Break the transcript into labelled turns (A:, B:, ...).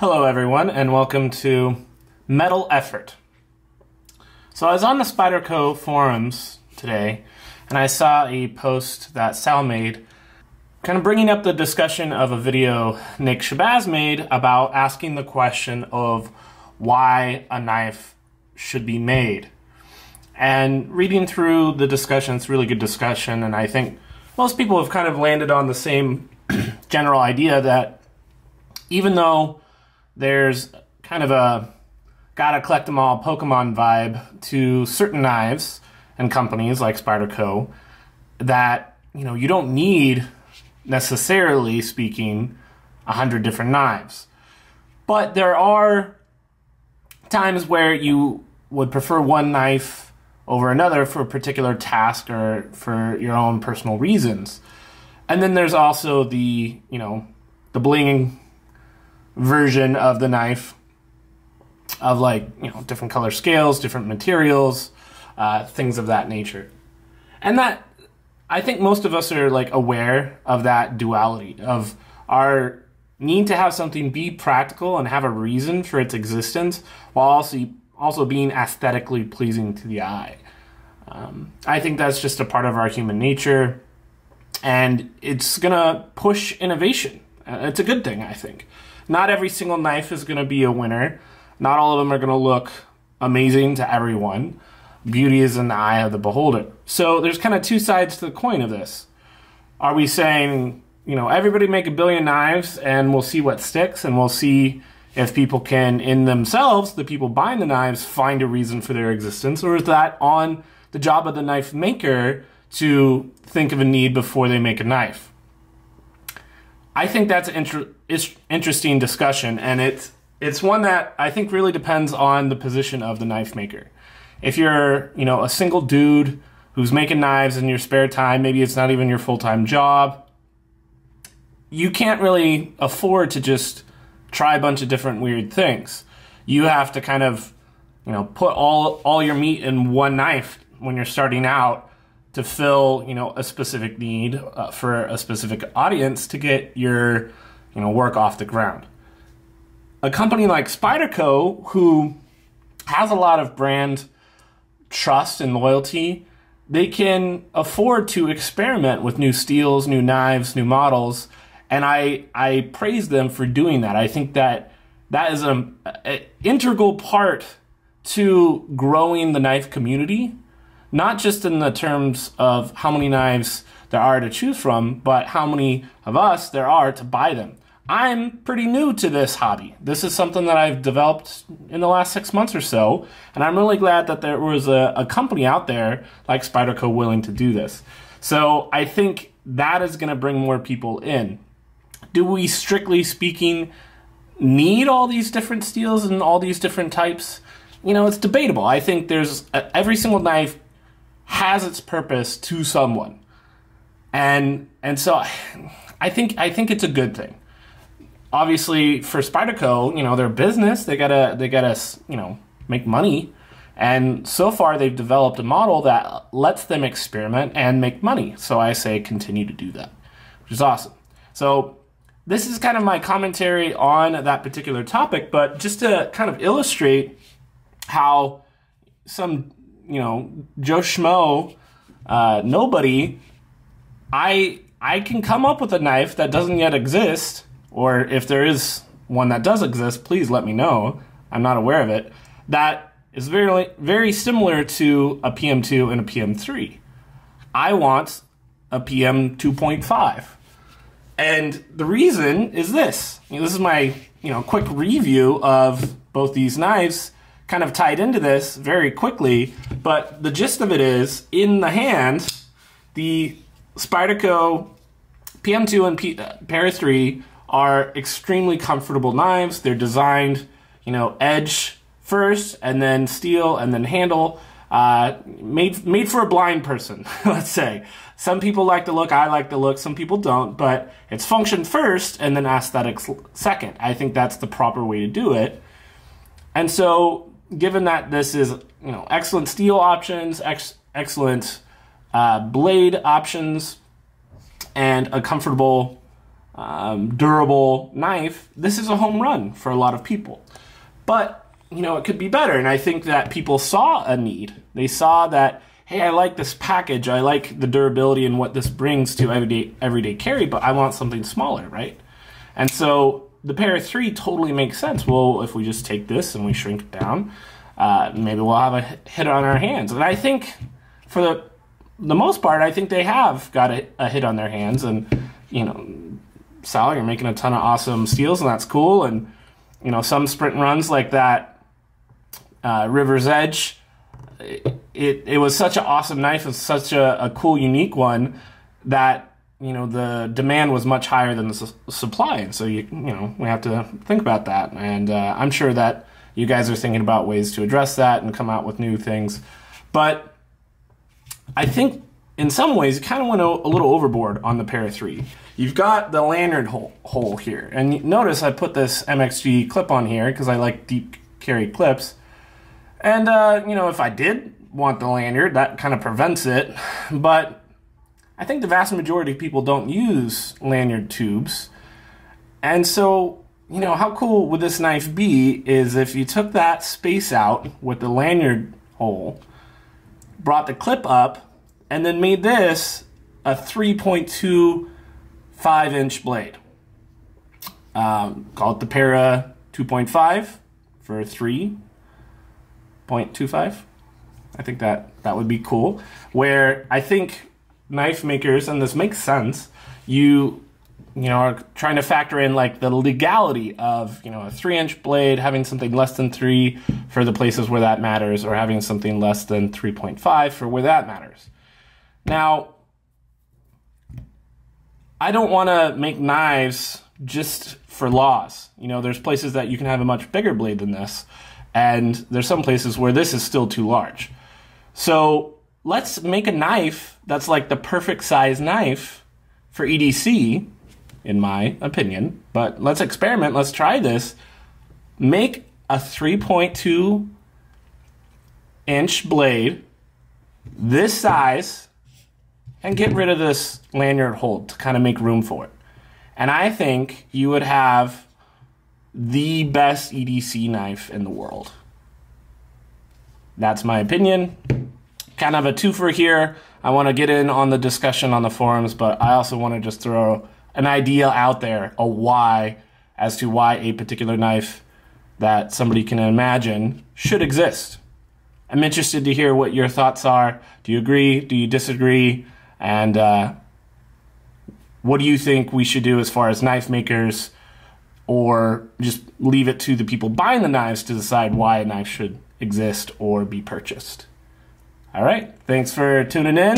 A: Hello everyone, and welcome to Metal Effort. So I was on the Spyderco forums today, and I saw a post that Sal made kind of bringing up the discussion of a video Nick Shabazz made about asking the question of why a knife should be made. And reading through the discussion, it's a really good discussion, and I think most people have kind of landed on the same general idea that even though there's kind of a gotta collect them all Pokemon vibe to certain knives and companies like Spyderco, that you don't need, necessarily speaking, 100 different knives. But there are times where you would prefer one knife over another for a particular task or for your own personal reasons. And then there's also the bling version of the knife of different color scales, different materials, things of that nature. And that, I think most of us are aware of that duality of our need to have something be practical and have a reason for its existence while also being aesthetically pleasing to the eye. I think that's just a part of our human nature, and it's gonna push innovation. It's a good thing, I think. Not every single knife is gonna be a winner. Not all of them are gonna look amazing to everyone. Beauty is in the eye of the beholder. So there's kind of two sides to the coin of this. Are we saying, everybody make a billion knives and we'll see what sticks, and we'll see if people can, in themselves, the people buying the knives, find a reason for their existence? Or is that on the job of the knife maker to think of a need before they make a knife? I think that's an interesting discussion, and it's one that I think really depends on the position of the knife maker. If you're, a single dude who's making knives in your spare time, maybe it's not even your full-time job, you can't really afford to just try a bunch of different weird things. You have to kind of, put all your meat in one knife when you're starting out to fill, a specific need for a specific audience to get your, work off the ground. A company like Spyderco, who has a lot of brand trust and loyalty, they can afford to experiment with new steels, new knives, new models, and I praise them for doing that. I think that is an integral part to growing the knife community, not just in the terms of how many knives there are to choose from, but how many of us there are to buy them. I'm pretty new to this hobby. This is something that I've developed in the last 6 months or so, and I'm really glad that there was a company out there like Spyderco willing to do this. So I think that is going to bring more people in. Do we, strictly speaking, need all these different steels and all these different types? It's debatable. I think there's every single knife has its purpose to someone, and so I think it's a good thing. Obviously, for Spyderco, their business, they gotta make money, and so far they've developed a model that lets them experiment and make money. So I say continue to do that, which is awesome. So this is kind of my commentary on that particular topic, but just to kind of illustrate how some Joe Schmo, nobody, I can come up with a knife that doesn't yet exist, or if there is one that does exist, please let me know. I'm not aware of it. That is very, very similar to a PM2 and a PM3. I want a PM 2.5. And the reason is this. This is my quick review of both these knives, kind of tied into this very quickly, but the gist of it is, in the hand, the Spyderco PM2 and Para 3 are extremely comfortable knives. They're designed, edge first, and then steel, and then handle, made for a blind person, let's say. Some people like the look, I like the look, some people don't, but it's function first, and then aesthetics second. I think that's the proper way to do it. And so, given that this is, excellent steel options, excellent blade options, and a comfortable durable knife, this is a home run for a lot of people. But, you know, it could be better. And I think that people saw a need. They saw that, hey, I like this package. I like the durability and what this brings to everyday carry, but I want something smaller, right? And so the Para 3 totally makes sense. Well, if we just take this and we shrink it down, maybe we'll have a hit on our hands. And I think for the most part, I think they have got a hit on their hands. And, you know, Sal, you're making a ton of awesome steals, and that's cool. And, you know, some sprint runs like that River's Edge, it was such an awesome knife. It was such a cool, unique one that, you know, the demand was much higher than the supply. And so, you know, we have to think about that. And I'm sure that you guys are thinking about ways to address that and come out with new things. But I think in some ways, you kind of went a little overboard on the Para 3. You've got the lanyard hole here. And notice I put this MXG clip on here because I like deep carry clips. And, you know, if I did want the lanyard, that kind of prevents it. But I think the vast majority of people don't use lanyard tubes. And so, you know, how cool would this knife be is if you took that space out with the lanyard hole, brought the clip up, and then made this a 3.25-inch blade. Call it the Para 2.5 for 3.25. I think that would be cool. Where I think knife makers, and this makes sense, you know, are trying to factor in like the legality of, you know, a 3-inch blade, having something less than 3 for the places where that matters, or having something less than 3.5 for where that matters. Now, I don't want to make knives just for laws. You know, there's places that you can have a much bigger blade than this, and there's some places where this is still too large. So let's make a knife that's like the perfect size knife for EDC, in my opinion. But let's experiment. Let's try this. Make a 3.2-inch blade this size and get rid of this lanyard hold to kind of make room for it. And I think you would have the best EDC knife in the world. That's my opinion. Kind of a twofer here. I want to get in on the discussion on the forums, but I also want to just throw an idea out there, a why, as to why a particular knife that somebody can imagine should exist. I'm interested to hear what your thoughts are. Do you agree? Do you disagree? And what do you think we should do as far as knife makers, or just leave it to the people buying the knives to decide why a knife should exist or be purchased? All right, thanks for tuning in.